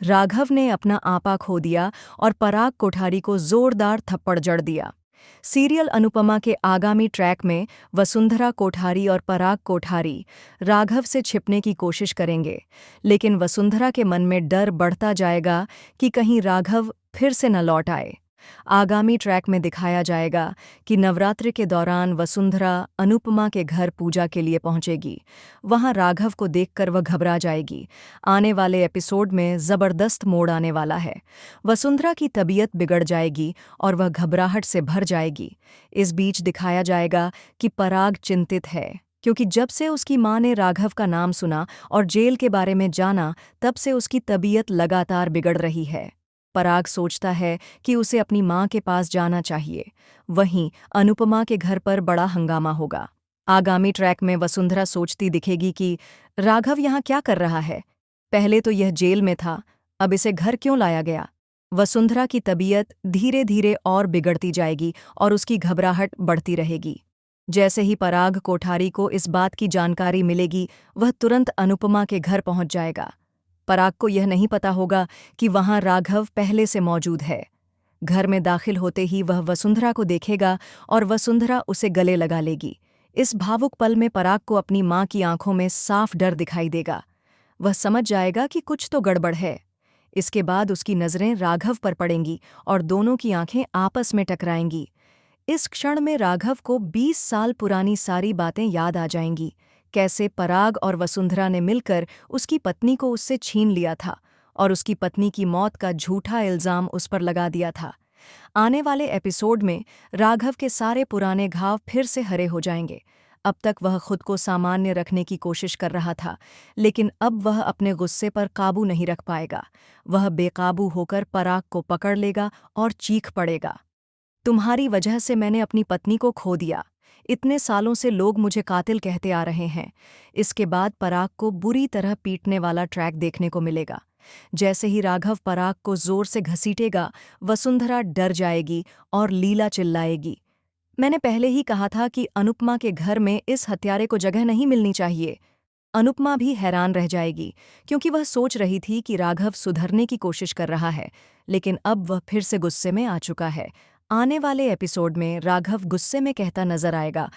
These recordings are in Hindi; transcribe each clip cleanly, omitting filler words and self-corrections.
राघव ने अपना आपा खो दिया और पराग कोठारी को जोरदार थप्पड़ जड़ दिया। सीरियल अनुपमा के आगामी ट्रैक में वसुंधरा कोठारी और पराग कोठारी राघव से छिपने की कोशिश करेंगे, लेकिन वसुंधरा के मन में डर बढ़ता जाएगा कि कहीं राघव फिर से न लौट आए। आगामी ट्रैक में दिखाया जाएगा कि नवरात्रि के दौरान वसुंधरा अनुपमा के घर पूजा के लिए पहुंचेगी। वहां राघव को देखकर वह घबरा जाएगी। आने वाले एपिसोड में जबरदस्त मोड़ आने वाला है। वसुंधरा की तबीयत बिगड़ जाएगी और वह घबराहट से भर जाएगी। इस बीच दिखाया जाएगा कि पराग चिंतित है, क्योंकि जब से उसकी मां ने राघव का नाम सुना और जेल के बारे में जाना, तब से उसकी तबीयत लगातार बिगड़ रही है। पराग सोचता है कि उसे अपनी मां के पास जाना चाहिए। वहीं अनुपमा के घर पर बड़ा हंगामा होगा। आगामी ट्रैक में वसुंधरा सोचती दिखेगी कि राघव यहाँ क्या कर रहा है। पहले तो यह जेल में था, अब इसे घर क्यों लाया गया। वसुंधरा की तबीयत धीरे धीरे और बिगड़ती जाएगी और उसकी घबराहट बढ़ती रहेगी। जैसे ही पराग कोठारी को इस बात की जानकारी मिलेगी, वह तुरंत अनुपमा के घर पहुंच जाएगा। पराग को यह नहीं पता होगा कि वहां राघव पहले से मौजूद है। घर में दाखिल होते ही वह वसुंधरा को देखेगा और वसुंधरा उसे गले लगा लेगी। इस भावुक पल में पराग को अपनी मां की आंखों में साफ डर दिखाई देगा। वह समझ जाएगा कि कुछ तो गड़बड़ है। इसके बाद उसकी नज़रें राघव पर पड़ेंगी और दोनों की आंखें आपस में टकराएंगी। इस क्षण में राघव को 20 साल पुरानी सारी बातें याद आ जाएंगी। कैसे पराग और वसुंधरा ने मिलकर उसकी पत्नी को उससे छीन लिया था और उसकी पत्नी की मौत का झूठा इल्जाम उस पर लगा दिया था। आने वाले एपिसोड में राघव के सारे पुराने घाव फिर से हरे हो जाएंगे। अब तक वह खुद को सामान्य रखने की कोशिश कर रहा था, लेकिन अब वह अपने गुस्से पर काबू नहीं रख पाएगा। वह बेकाबू होकर पराग को पकड़ लेगा और चीख पड़ेगा, तुम्हारी वजह से मैंने अपनी पत्नी को खो दिया। इतने सालों से लोग मुझे कातिल कहते आ रहे हैं। इसके बाद पराग को बुरी तरह पीटने वाला ट्रैक देखने को मिलेगा। जैसे ही राघव पराग को जोर से घसीटेगा, वसुंधरा डर जाएगी और लीला चिल्लाएगी, मैंने पहले ही कहा था कि अनुपमा के घर में इस हत्यारे को जगह नहीं मिलनी चाहिए। अनुपमा भी हैरान रह जाएगी, क्योंकि वह सोच रही थी कि राघव सुधरने की कोशिश कर रहा है, लेकिन अब वह फिर से गुस्से में आ चुका है। आने वाले एपिसोड में राघव गुस्से में कहता नजर आएगा,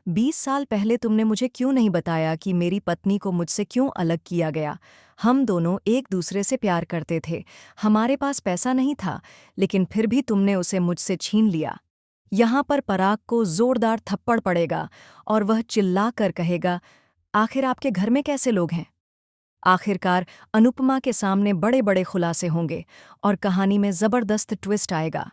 20 साल पहले तुमने मुझे क्यों नहीं बताया कि मेरी पत्नी को मुझसे क्यों अलग किया गया। हम दोनों एक दूसरे से प्यार करते थे, हमारे पास पैसा नहीं था, लेकिन फिर भी तुमने उसे मुझसे छीन लिया। यहाँ पर पराग को जोरदार थप्पड़ पड़ेगा और वह चिल्लाकर कहेगा, आखिर आपके घर में कैसे लोग हैं। आखिरकार अनुपमा के सामने बड़े बड़े खुलासे होंगे और कहानी में जबरदस्त ट्विस्ट आएगा।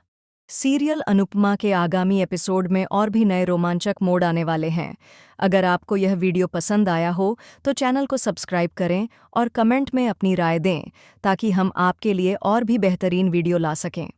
सीरियल अनुपमा के आगामी एपिसोड में और भी नए रोमांचक मोड़ आने वाले हैं। अगर आपको यह वीडियो पसंद आया हो तो चैनल को सब्सक्राइब करें और कमेंट में अपनी राय दें, ताकि हम आपके लिए और भी बेहतरीन वीडियो ला सकें।